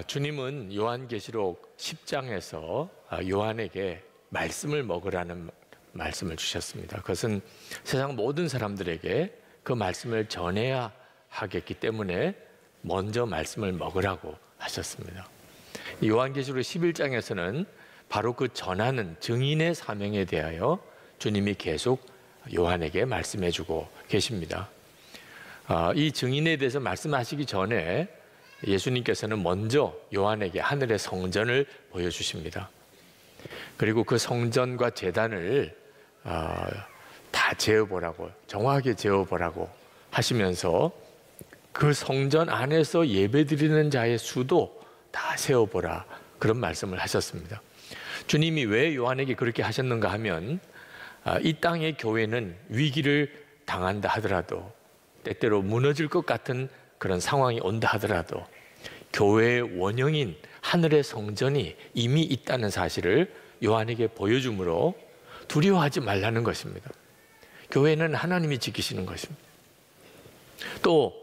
주님은 요한계시록 10장에서 요한에게 말씀을 먹으라는 말씀을 주셨습니다. 그것은 세상 모든 사람들에게 그 말씀을 전해야 하겠기 때문에 먼저 말씀을 먹으라고 하셨습니다. 요한계시록 11장에서는 바로 그 전하는 증인의 사명에 대하여 주님이 계속 요한에게 말씀해주고 계십니다. 이 증인에 대해서 말씀하시기 전에 예수님께서는 먼저 요한에게 하늘의 성전을 보여주십니다. 그리고 그 성전과 제단을 다 재어보라고, 정확하게 재어보라고 하시면서 그 성전 안에서 예배드리는 자의 수도 다 세어보라, 그런 말씀을 하셨습니다. 주님이 왜 요한에게 그렇게 하셨는가 하면 이 땅의 교회는 위기를 당한다 하더라도, 때때로 무너질 것 같은 그런 상황이 온다 하더라도 교회의 원형인 하늘의 성전이 이미 있다는 사실을 요한에게 보여주므로 두려워하지 말라는 것입니다. 교회는 하나님이 지키시는 것입니다. 또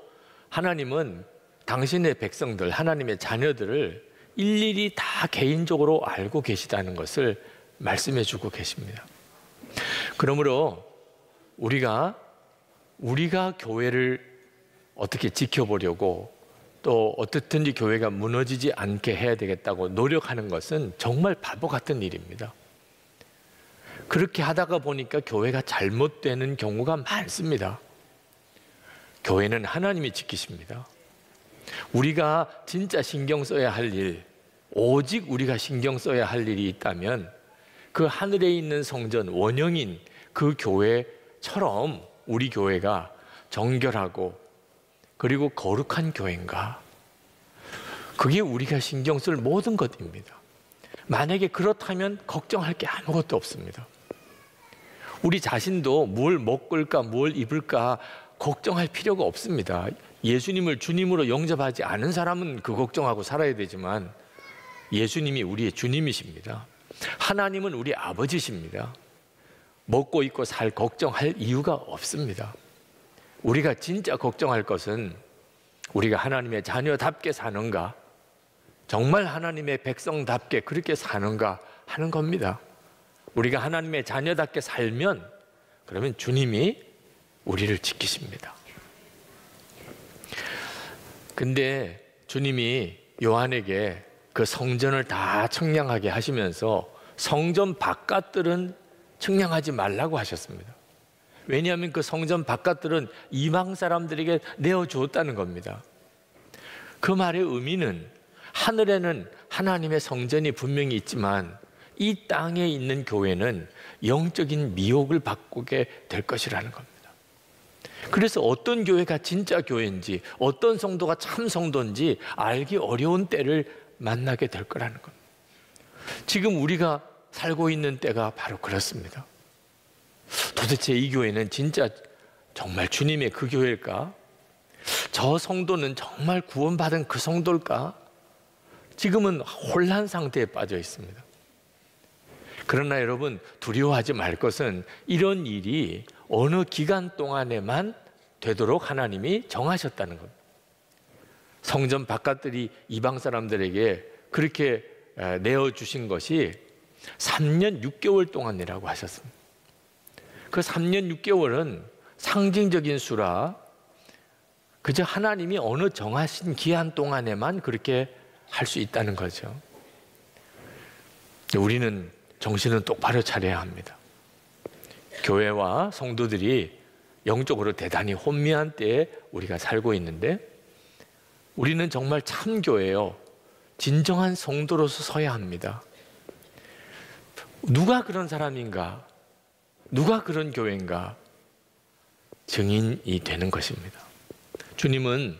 하나님은 당신의 백성들, 하나님의 자녀들을 일일이 다 개인적으로 알고 계시다는 것을 말씀해 주고 계십니다. 그러므로 우리가 교회를 어떻게 지켜보려고, 또 어떻든지 교회가 무너지지 않게 해야 되겠다고 노력하는 것은 정말 바보 같은 일입니다. 그렇게 하다가 보니까 교회가 잘못되는 경우가 많습니다. 교회는 하나님이 지키십니다. 우리가 진짜 신경 써야 할 일, 오직 우리가 신경 써야 할 일이 있다면 그 하늘에 있는 성전, 원형인 그 교회처럼 우리 교회가 정결하고 그리고 거룩한 교회인가? 그게 우리가 신경 쓸 모든 것입니다. 만약에 그렇다면 걱정할 게 아무것도 없습니다. 우리 자신도 뭘 먹을까, 뭘 입을까 걱정할 필요가 없습니다. 예수님을 주님으로 영접하지 않은 사람은 그 걱정하고 살아야 되지만 예수님이 우리의 주님이십니다. 하나님은 우리 아버지십니다. 먹고 입고 살 걱정할 이유가 없습니다. 우리가 진짜 걱정할 것은 우리가 하나님의 자녀답게 사는가, 정말 하나님의 백성답게 그렇게 사는가 하는 겁니다. 우리가 하나님의 자녀답게 살면 그러면 주님이 우리를 지키십니다. 근데 주님이 요한에게 그 성전을 다 청량하게 하시면서 성전 바깥들은 청량하지 말라고 하셨습니다. 왜냐하면 그 성전 바깥들은 이방 사람들에게 내어주었다는 겁니다. 그 말의 의미는 하늘에는 하나님의 성전이 분명히 있지만 이 땅에 있는 교회는 영적인 미혹을 바꾸게 될 것이라는 겁니다. 그래서 어떤 교회가 진짜 교회인지, 어떤 성도가 참 성도인지 알기 어려운 때를 만나게 될 거라는 겁니다. 지금 우리가 살고 있는 때가 바로 그렇습니다. 도대체 이 교회는 진짜 정말 주님의 그 교회일까? 저 성도는 정말 구원받은 그 성도일까? 지금은 혼란 상태에 빠져 있습니다. 그러나 여러분, 두려워하지 말 것은 이런 일이 어느 기간 동안에만 되도록 하나님이 정하셨다는 겁니다. 성전 바깥들이 이방 사람들에게 그렇게 내어주신 것이 3년 6개월 동안이라고 하셨습니다. 그 3년 6개월은 상징적인 수라 그저 하나님이 어느 정하신 기한 동안에만 그렇게 할 수 있다는 거죠. 우리는 정신은 똑바로 차려야 합니다. 교회와 성도들이 영적으로 대단히 혼미한 때에 우리가 살고 있는데 우리는 정말 참교회요, 진정한 성도로서 서야 합니다. 누가 그런 사람인가? 누가 그런 교회인가? 증인이 되는 것입니다. 주님은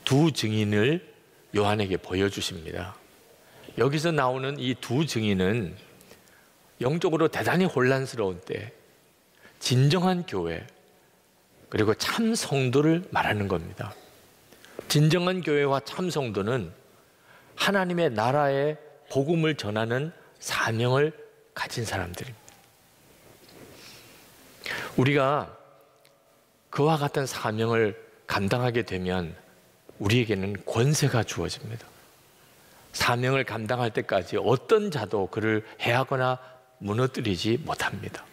두 증인을 요한에게 보여주십니다. 여기서 나오는 이 두 증인은 영적으로 대단히 혼란스러운 때 진정한 교회 그리고 참 성도를 말하는 겁니다. 진정한 교회와 참 성도는 하나님의 나라의 복음을 전하는 사명을 가진 사람들입니다. 우리가 그와 같은 사명을 감당하게 되면 우리에게는 권세가 주어집니다. 사명을 감당할 때까지 어떤 자도 그를 해하거나 무너뜨리지 못합니다.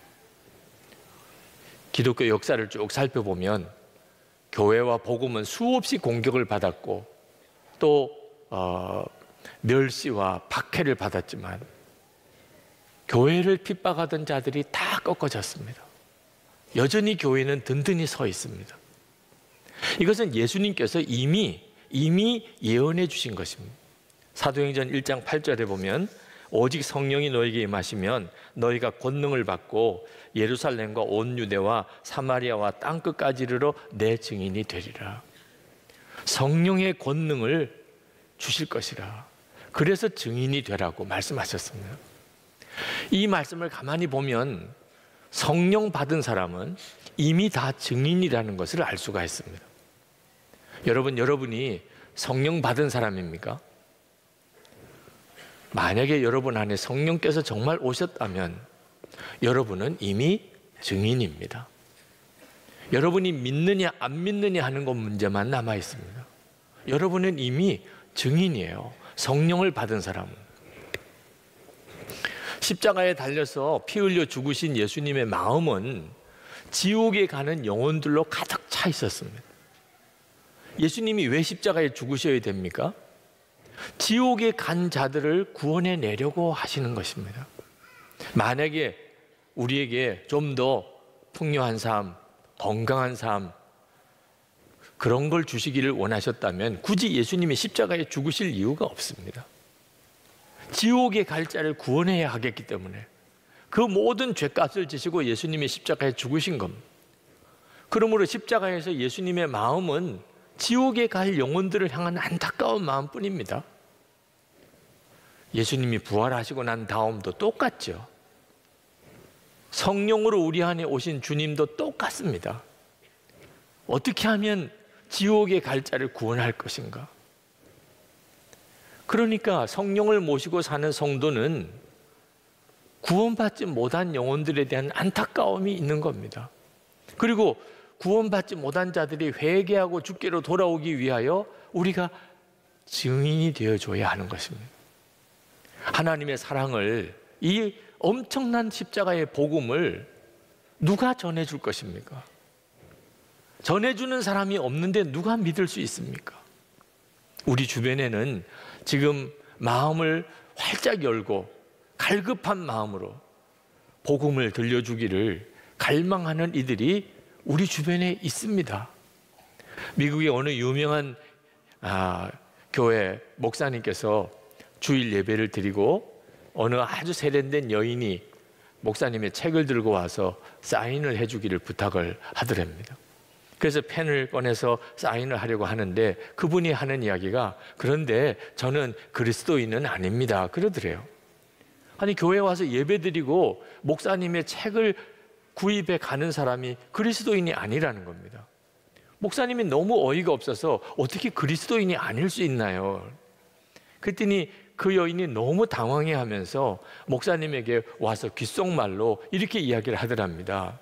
기독교 역사를 쭉 살펴보면 교회와 복음은 수없이 공격을 받았고 또 멸시와 박해를 받았지만 교회를 핍박하던 자들이 다 꺾어졌습니다. 여전히 교회는 든든히 서 있습니다. 이것은 예수님께서 이미 예언해 주신 것입니다. 사도행전 1장 8절에 보면 오직 성령이 너에게 임하시면 너희가 권능을 받고 예루살렘과 온 유대와 사마리아와 땅끝까지 이르러 내 증인이 되리라. 성령의 권능을 주실 것이라. 그래서 증인이 되라고 말씀하셨습니다. 이 말씀을 가만히 보면 성령 받은 사람은 이미 다 증인이라는 것을 알 수가 있습니다. 여러분이 성령 받은 사람입니까? 만약에 여러분 안에 성령께서 정말 오셨다면 여러분은 이미 증인입니다. 여러분이 믿느냐 안 믿느냐 하는 것 문제만 남아 있습니다. 여러분은 이미 증인이에요. 성령을 받은 사람은. 십자가에 달려서 피 흘려 죽으신 예수님의 마음은 지옥에 가는 영혼들로 가득 차 있었습니다. 예수님이 왜 십자가에 죽으셔야 됩니까? 지옥에 간 자들을 구원해 내려고 하시는 것입니다. 만약에 우리에게 좀 더 풍요한 삶, 건강한 삶, 그런 걸 주시기를 원하셨다면 굳이 예수님이 십자가에 죽으실 이유가 없습니다. 지옥에 갈 자를 구원해야 하겠기 때문에 그 모든 죄값을 지시고 예수님이 십자가에 죽으신 겁니다. 그러므로 십자가에서 예수님의 마음은 지옥에 갈 영혼들을 향한 안타까운 마음뿐입니다. 예수님이 부활하시고 난 다음도 똑같죠. 성령으로 우리 안에 오신 주님도 똑같습니다. 어떻게 하면 지옥에 갈 자를 구원할 것인가? 그러니까 성령을 모시고 사는 성도는 구원받지 못한 영혼들에 대한 안타까움이 있는 겁니다. 그리고 구원받지 못한 자들이 회개하고 주께로 돌아오기 위하여 우리가 증인이 되어줘야 하는 것입니다. 하나님의 사랑을, 이 엄청난 십자가의 복음을 누가 전해줄 것입니까? 전해주는 사람이 없는데 누가 믿을 수 있습니까? 우리 주변에는 지금 마음을 활짝 열고 갈급한 마음으로 복음을 들려주기를 갈망하는 이들이 우리 주변에 있습니다. 미국의 어느 유명한 교회 목사님께서 주일 예배를 드리고 어느 아주 세련된 여인이 목사님의 책을 들고 와서 사인을 해주기를 부탁을 하더랍니다. 그래서 펜을 꺼내서 사인을 하려고 하는데 그분이 하는 이야기가 그런데 저는 그리스도인은 아닙니다 그러더래요. 아니 교회에 와서 예배드리고 목사님의 책을 구입해 가는 사람이 그리스도인이 아니라는 겁니다. 목사님이 너무 어이가 없어서 어떻게 그리스도인이 아닐 수 있나요? 그랬더니 그 여인이 너무 당황해하면서 목사님에게 와서 귓속말로 이렇게 이야기를 하더랍니다.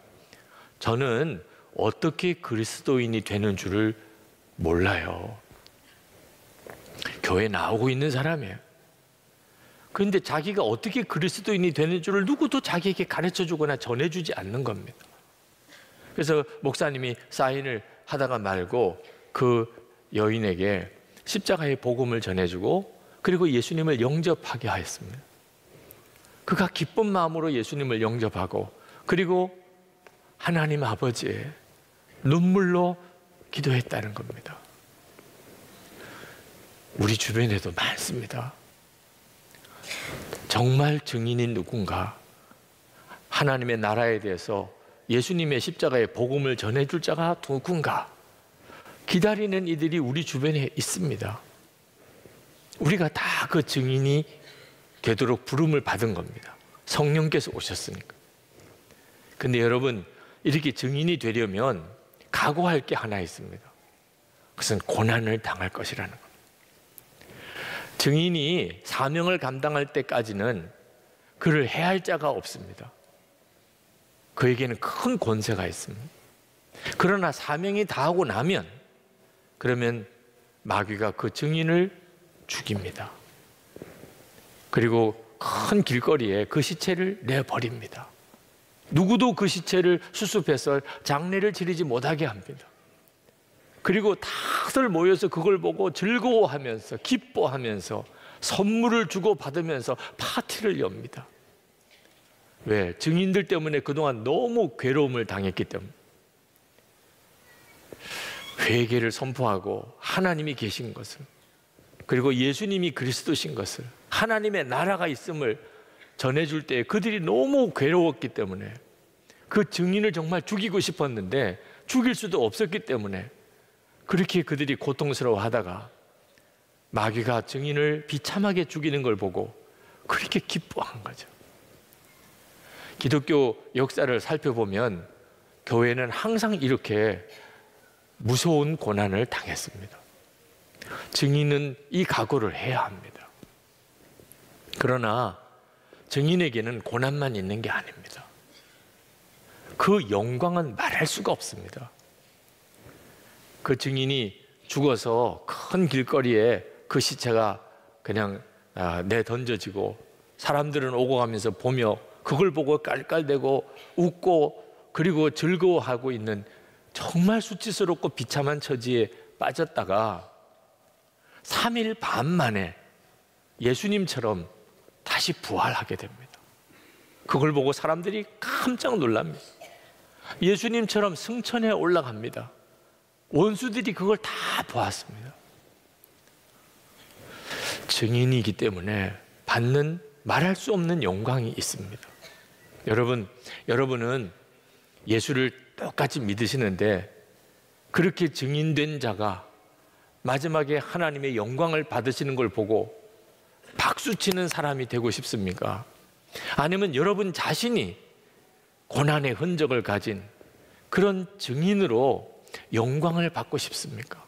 저는 어떻게 그리스도인이 되는 줄을 몰라요. 교회에 나오고 있는 사람이에요. 그런데 자기가 어떻게 그리스도인이 되는 줄을 누구도 자기에게 가르쳐주거나 전해주지 않는 겁니다. 그래서 목사님이 사인을 하다가 말고 그 여인에게 십자가의 복음을 전해주고 그리고 예수님을 영접하게 하였습니다. 그가 기쁜 마음으로 예수님을 영접하고 그리고 하나님 아버지의 눈물로 기도했다는 겁니다. 우리 주변에도 많습니다. 정말 증인인 누군가, 하나님의 나라에 대해서 예수님의 십자가의 복음을 전해줄 자가 누군가 기다리는 이들이 우리 주변에 있습니다. 우리가 다 그 증인이 되도록 부름을 받은 겁니다. 성령께서 오셨으니까. 근데 여러분, 이렇게 증인이 되려면 각오할 게 하나 있습니다. 그것은 고난을 당할 것이라는 겁니다. 증인이 사명을 감당할 때까지는 그를 해할 자가 없습니다. 그에게는 큰 권세가 있습니다. 그러나 사명이 다하고 나면 그러면 마귀가 그 증인을 죽입니다. 그리고 큰 길거리에 그 시체를 내버립니다. 누구도 그 시체를 수습해서 장례를 치르지 못하게 합니다. 그리고 다들 모여서 그걸 보고 즐거워하면서 기뻐하면서 선물을 주고받으면서 파티를 엽니다. 왜? 증인들 때문에 그동안 너무 괴로움을 당했기 때문에. 회개를 선포하고 하나님이 계신 것을, 그리고 예수님이 그리스도신 것을, 하나님의 나라가 있음을 전해줄 때 그들이 너무 괴로웠기 때문에, 그 증인을 정말 죽이고 싶었는데 죽일 수도 없었기 때문에 그렇게 그들이 고통스러워하다가 마귀가 증인을 비참하게 죽이는 걸 보고 그렇게 기뻐한 거죠. 기독교 역사를 살펴보면 교회는 항상 이렇게 무서운 고난을 당했습니다. 증인은 이 각오를 해야 합니다. 그러나 증인에게는 고난만 있는 게 아닙니다. 그 영광은 말할 수가 없습니다. 그 증인이 죽어서 큰 길거리에 그 시체가 그냥 내던져지고 사람들은 오고 가면서 보며 그걸 보고 깔깔대고 웃고 그리고 즐거워하고 있는 정말 수치스럽고 비참한 처지에 빠졌다가 3일 반 만에 예수님처럼 다시 부활하게 됩니다. 그걸 보고 사람들이 깜짝 놀랍니다. 예수님처럼 승천에 올라갑니다. 원수들이 그걸 다 보았습니다. 증인이기 때문에 받는 말할 수 없는 영광이 있습니다. 여러분은 예수를 똑같이 믿으시는데 그렇게 증인된 자가 마지막에 하나님의 영광을 받으시는 걸 보고 박수치는 사람이 되고 싶습니까? 아니면 여러분 자신이 고난의 흔적을 가진 그런 증인으로 영광을 받고 싶습니까?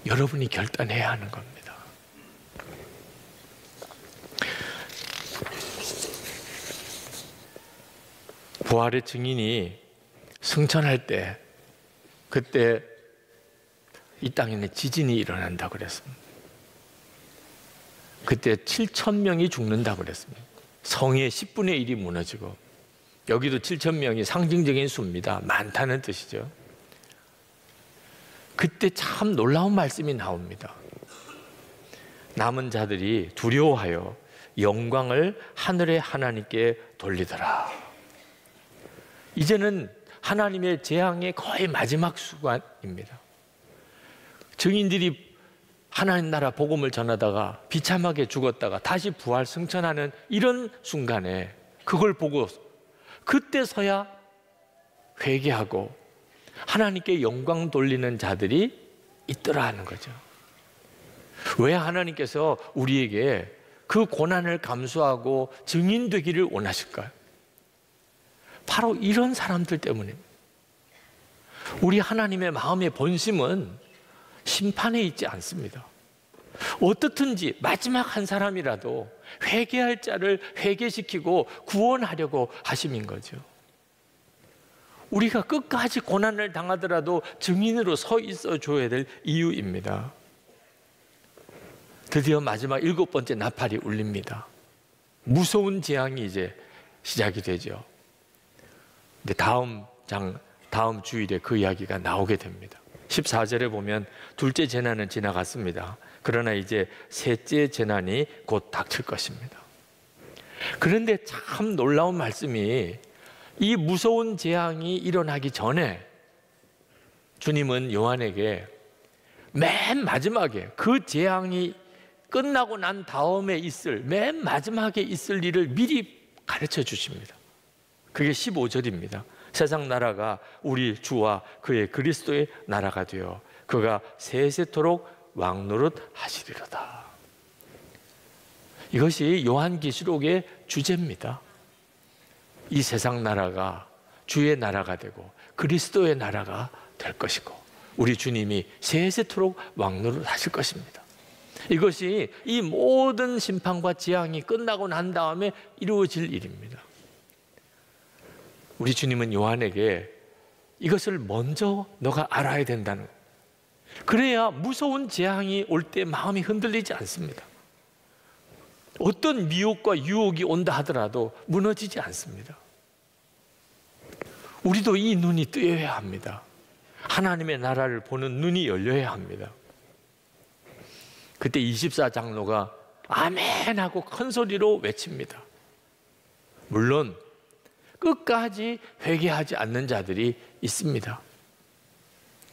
여러분이 결단해야 하는 겁니다. 부활의 증인이 승천할 때, 그때 이 땅에는 지진이 일어난다고 그랬습니다. 그때 7,000명이 죽는다고 그랬습니다. 성의 10분의 1이 무너지고, 여기도 7,000명이 상징적인 수입니다. 많다는 뜻이죠. 그때 참 놀라운 말씀이 나옵니다. 남은 자들이 두려워하여 영광을 하늘의 하나님께 돌리더라. 이제는 하나님의 재앙의 거의 마지막 순간입니다. 증인들이 하나님 나라 복음을 전하다가 비참하게 죽었다가 다시 부활 승천하는 이런 순간에 그걸 보고 그때서야 회개하고 하나님께 영광 돌리는 자들이 있더라 하는 거죠. 왜 하나님께서 우리에게 그 고난을 감수하고 증인 되기를 원하실까요? 바로 이런 사람들 때문입니다. 우리 하나님의 마음의 본심은 심판에 있지 않습니다. 어떻든지 마지막 한 사람이라도 회개할 자를 회개시키고 구원하려고 하심인 거죠. 우리가 끝까지 고난을 당하더라도 증인으로 서 있어 줘야 될 이유입니다. 드디어 마지막 7번째 나팔이 울립니다. 무서운 재앙이 이제 시작이 되죠. 근데 다음 주일에 그 이야기가 나오게 됩니다. 14절에 보면 둘째 재난은 지나갔습니다. 그러나 이제 셋째 재난이 곧 닥칠 것입니다. 그런데 참 놀라운 말씀이, 이 무서운 재앙이 일어나기 전에 주님은 요한에게 맨 마지막에 그 재앙이 끝나고 난 다음에 있을, 맨 마지막에 있을 일을 미리 가르쳐 주십니다. 그게 15절입니다. 세상 나라가 우리 주와 그의 그리스도의 나라가 되어 그가 세세토록 왕노릇 하시리로다. 이것이 요한계시록의 주제입니다. 이 세상 나라가 주의 나라가 되고 그리스도의 나라가 될 것이고 우리 주님이 세세토록 왕노릇 하실 것입니다. 이것이 이 모든 심판과 재앙이 끝나고 난 다음에 이루어질 일입니다. 우리 주님은 요한에게 이것을 먼저 너가 알아야 된다는, 그래야 무서운 재앙이 올 때 마음이 흔들리지 않습니다. 어떤 미혹과 유혹이 온다 하더라도 무너지지 않습니다. 우리도 이 눈이 뜨여야 합니다. 하나님의 나라를 보는 눈이 열려야 합니다. 그때 24장로가 아멘 하고 큰 소리로 외칩니다. 물론 끝까지 회개하지 않는 자들이 있습니다.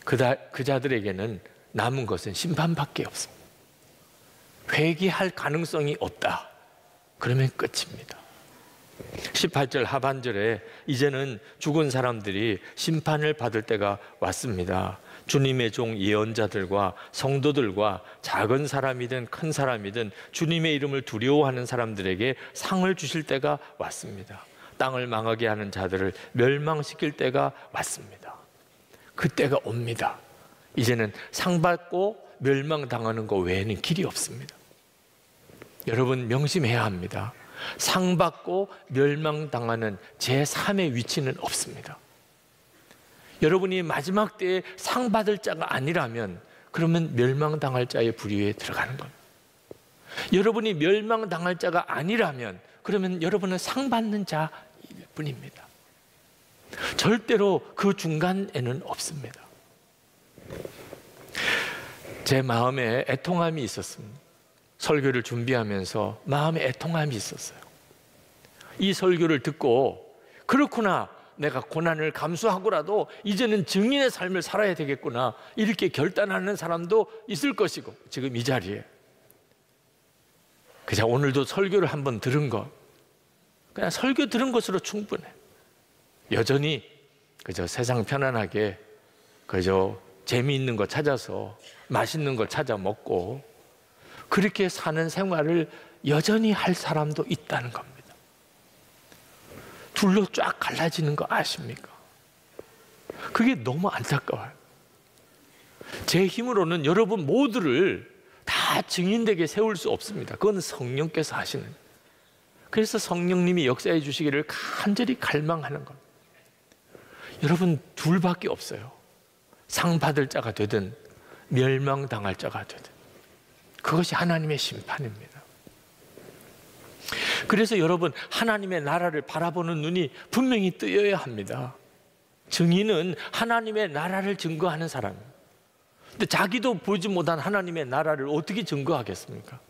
그 자들에게는 남은 것은 심판밖에 없습니다. 회개할 가능성이 없다. 그러면 끝입니다. 18절 하반절에 이제는 죽은 사람들이 심판을 받을 때가 왔습니다. 주님의 종 예언자들과 성도들과 작은 사람이든 큰 사람이든 주님의 이름을 두려워하는 사람들에게 상을 주실 때가 왔습니다. 땅을 망하게 하는 자들을 멸망시킬 때가 왔습니다. 그때가 옵니다. 이제는 상 받고 멸망당하는 것 외에는 길이 없습니다. 여러분 명심해야 합니다. 상 받고 멸망당하는 제3의 위치는 없습니다. 여러분이 마지막 때에 상 받을 자가 아니라면 그러면 멸망당할 자의 부류에 들어가는 겁니다. 여러분이 멸망당할 자가 아니라면 그러면 여러분은 상 받는 자일 뿐입니다. 절대로 그 중간에는 없습니다. 제 마음에 애통함이 있었습니다. 설교를 준비하면서 마음에 애통함이 있었어요. 이 설교를 듣고 그렇구나, 내가 고난을 감수하고라도 이제는 증인의 삶을 살아야 되겠구나, 이렇게 결단하는 사람도 있을 것이고, 지금 이 자리에 그냥 오늘도 설교를 한번 들은 것, 그냥 설교 들은 것으로 충분해. 여전히 그저 세상 편안하게 그저 재미있는 거 찾아서 맛있는 걸 찾아 먹고 그렇게 사는 생활을 여전히 할 사람도 있다는 겁니다. 둘로 쫙 갈라지는 거 아십니까? 그게 너무 안타까워요. 제 힘으로는 여러분 모두를 다 증인되게 세울 수 없습니다. 그건 성령께서 하시는. 그래서 성령님이 역사해 주시기를 간절히 갈망하는 겁니다. 여러분 둘밖에 없어요. 상 받을 자가 되든 멸망당할 자가 되든. 그것이 하나님의 심판입니다. 그래서 여러분 하나님의 나라를 바라보는 눈이 분명히 뜨여야 합니다. 증인은 하나님의 나라를 증거하는 사람입니다. 근데 자기도 보지 못한 하나님의 나라를 어떻게 증거하겠습니까?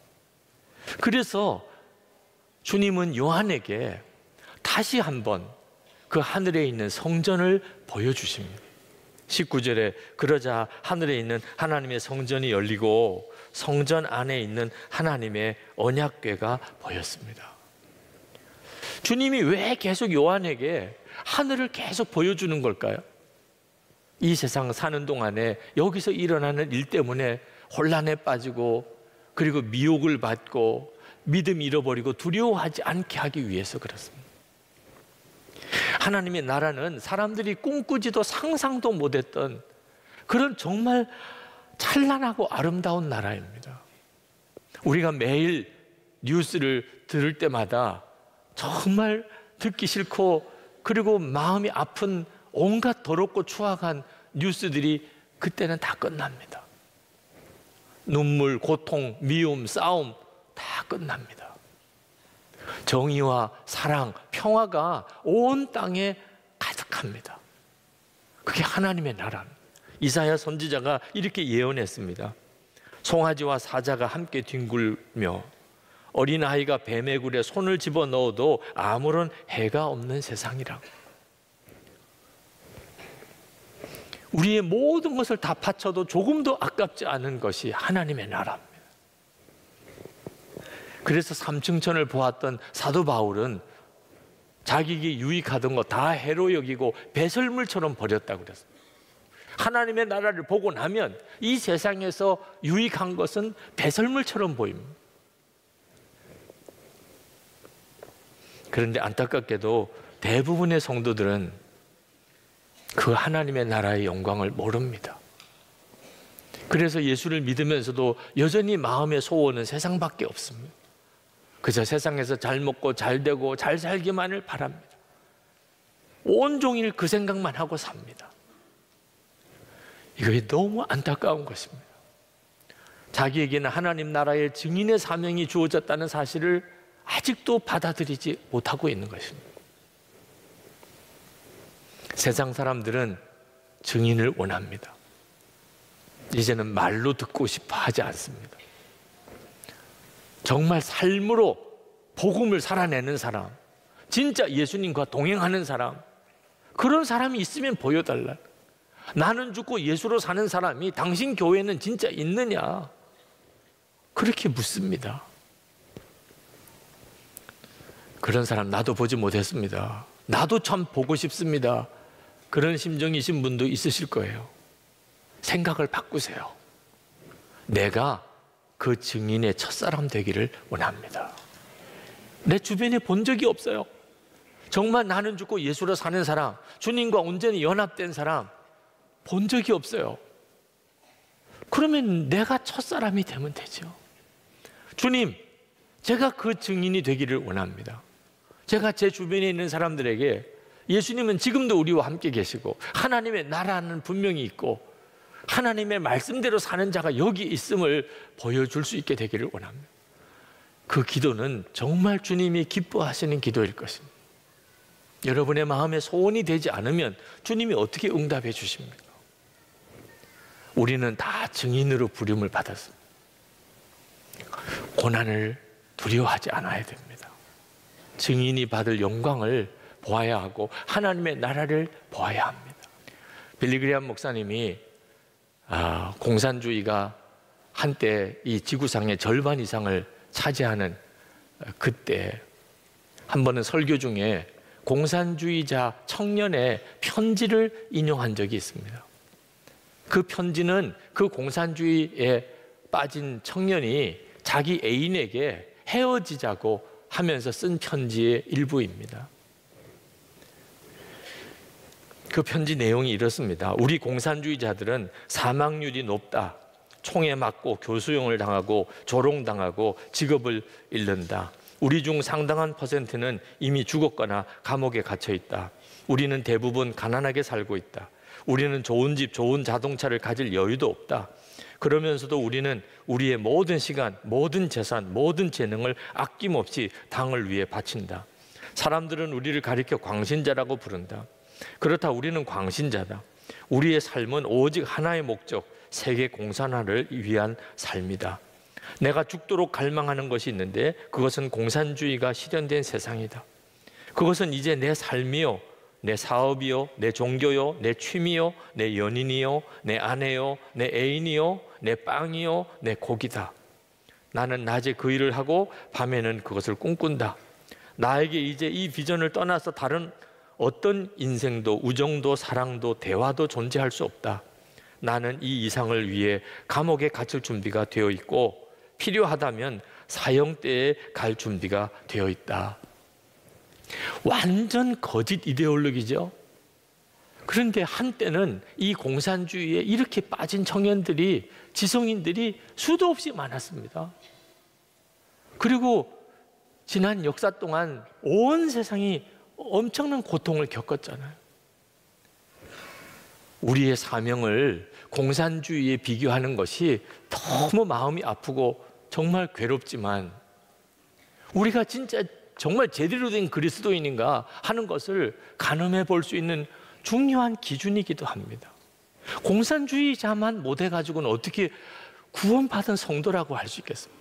그래서 주님은 요한에게 다시 한번 그 하늘에 있는 성전을 보여주십니다. 19절에 그러자 하늘에 있는 하나님의 성전이 열리고 성전 안에 있는 하나님의 언약궤가 보였습니다. 주님이 왜 계속 요한에게 하늘을 계속 보여주는 걸까요? 이 세상 사는 동안에 여기서 일어나는 일 때문에 혼란에 빠지고 그리고 미혹을 받고 믿음 잃어버리고 두려워하지 않게 하기 위해서 그렇습니다. 하나님의 나라는 사람들이 꿈꾸지도 상상도 못했던 그런 정말 찬란하고 아름다운 나라입니다. 우리가 매일 뉴스를 들을 때마다 정말 듣기 싫고 그리고 마음이 아픈 온갖 더럽고 추악한 뉴스들이 그때는 다 끝납니다. 눈물, 고통, 미움, 싸움 다 끝납니다. 정의와 사랑, 평화가 온 땅에 가득합니다. 그게 하나님의 나라입니다. 이사야 선지자가 이렇게 예언했습니다. 송아지와 사자가 함께 뒹굴며 어린아이가 뱀의 굴에 손을 집어넣어도 아무런 해가 없는 세상이라. 우리의 모든 것을 다 바쳐도 조금도 아깝지 않은 것이 하나님의 나라입니다. 그래서 삼층천을 보았던 사도 바울은 자기에게 유익하던 거 다 해로 여기고 배설물처럼 버렸다고 그랬습니다. 하나님의 나라를 보고 나면 이 세상에서 유익한 것은 배설물처럼 보입니다. 그런데 안타깝게도 대부분의 성도들은 그 하나님의 나라의 영광을 모릅니다. 그래서 예수를 믿으면서도 여전히 마음의 소원은 세상밖에 없습니다. 그저 세상에서 잘 먹고 잘 되고 잘 살기만을 바랍니다. 온종일 그 생각만 하고 삽니다. 이것이 너무 안타까운 것입니다. 자기에게는 하나님 나라의 증인의 사명이 주어졌다는 사실을 아직도 받아들이지 못하고 있는 것입니다. 세상 사람들은 증인을 원합니다. 이제는 말로 듣고 싶어 하지 않습니다. 정말 삶으로 복음을 살아내는 사람, 진짜 예수님과 동행하는 사람, 그런 사람이 있으면 보여달라. 나는 죽고 예수로 사는 사람이 당신 교회는 진짜 있느냐? 그렇게 묻습니다. 그런 사람 나도 보지 못했습니다. 나도 참 보고 싶습니다. 그런 심정이신 분도 있으실 거예요. 생각을 바꾸세요. 내가 그 증인의 첫사람 되기를 원합니다. 내 주변에 본 적이 없어요. 정말 나는 죽고 예수로 사는 사람, 주님과 온전히 연합된 사람 본 적이 없어요. 그러면 내가 첫사람이 되면 되죠. 주님, 제가 그 증인이 되기를 원합니다. 제가 제 주변에 있는 사람들에게 예수님은 지금도 우리와 함께 계시고 하나님의 나라는 분명히 있고 하나님의 말씀대로 사는 자가 여기 있음을 보여줄 수 있게 되기를 원합니다. 그 기도는 정말 주님이 기뻐하시는 기도일 것입니다. 여러분의 마음에 소원이 되지 않으면 주님이 어떻게 응답해 주십니까? 우리는 다 증인으로 부름을 받았습니다. 고난을 두려워하지 않아야 됩니다. 증인이 받을 영광을 보아야 하고 하나님의 나라를 보아야 합니다. 빌리 그레이엄 목사님이 공산주의가 한때 이 지구상의 절반 이상을 차지하는 그때 한 번은 설교 중에 공산주의자 청년의 편지를 인용한 적이 있습니다. 그 편지는 그 공산주의에 빠진 청년이 자기 애인에게 헤어지자고 하면서 쓴 편지의 일부입니다. 그 편지 내용이 이렇습니다. 우리 공산주의자들은 사망률이 높다. 총에 맞고 교수형을 당하고 조롱당하고 직업을 잃는다. 우리 중 상당한 퍼센트는 이미 죽었거나 감옥에 갇혀 있다. 우리는 대부분 가난하게 살고 있다. 우리는 좋은 집, 좋은 자동차를 가질 여유도 없다. 그러면서도 우리는 우리의 모든 시간, 모든 재산, 모든 재능을 아낌없이 당을 위해 바친다. 사람들은 우리를 가리켜 광신자라고 부른다. 그렇다 우리는 광신자다. 우리의 삶은 오직 하나의 목적, 세계 공산화를 위한 삶이다. 내가 죽도록 갈망하는 것이 있는데 그것은 공산주의가 실현된 세상이다. 그것은 이제 내 삶이요, 내 사업이요, 내 종교요, 내 취미요, 내 연인이요, 내 아내요, 내 애인이요, 내 빵이요, 내 고기다. 나는 낮에 그 일을 하고 밤에는 그것을 꿈꾼다. 나에게 이제 이 비전을 떠나서 다른 어떤 인생도 우정도 사랑도 대화도 존재할 수 없다. 나는 이 이상을 위해 감옥에 갇힐 준비가 되어 있고 필요하다면 사형대에 갈 준비가 되어 있다. 완전 거짓 이데올로기죠. 그런데 한때는 이 공산주의에 이렇게 빠진 청년들이, 지성인들이 수도 없이 많았습니다. 그리고 지난 역사 동안 온 세상이 엄청난 고통을 겪었잖아요. 우리의 사명을 공산주의에 비교하는 것이 너무 마음이 아프고 정말 괴롭지만 우리가 진짜 정말 제대로 된 그리스도인인가 하는 것을 가늠해 볼 수 있는 중요한 기준이기도 합니다. 공산주의자만 못해가지고는 어떻게 구원받은 성도라고 할 수 있겠습니까?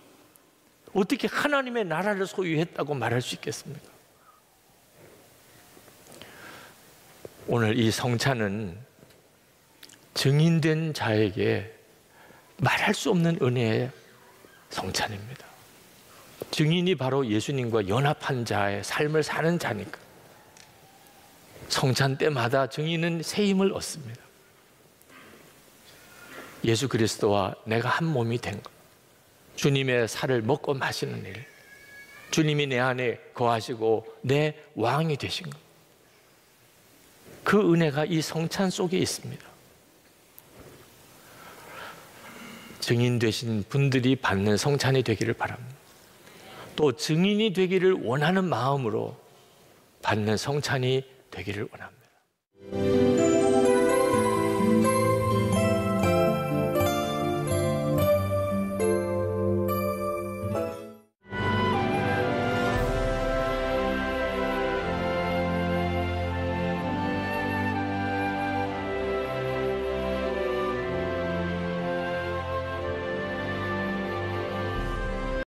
어떻게 하나님의 나라를 소유했다고 말할 수 있겠습니까? 오늘 이 성찬은 증인된 자에게 말할 수 없는 은혜의 성찬입니다. 증인이 바로 예수님과 연합한 자의 삶을 사는 자니까 성찬 때마다 증인은 새 힘을 얻습니다. 예수 그리스도와 내가 한 몸이 된 것, 주님의 살을 먹고 마시는 일, 주님이 내 안에 거하시고 내 왕이 되신 것, 그 은혜가 이 성찬 속에 있습니다. 증인 되신 분들이 받는 성찬이 되기를 바랍니다. 또 증인이 되기를 원하는 마음으로 받는 성찬이 되기를 원합니다.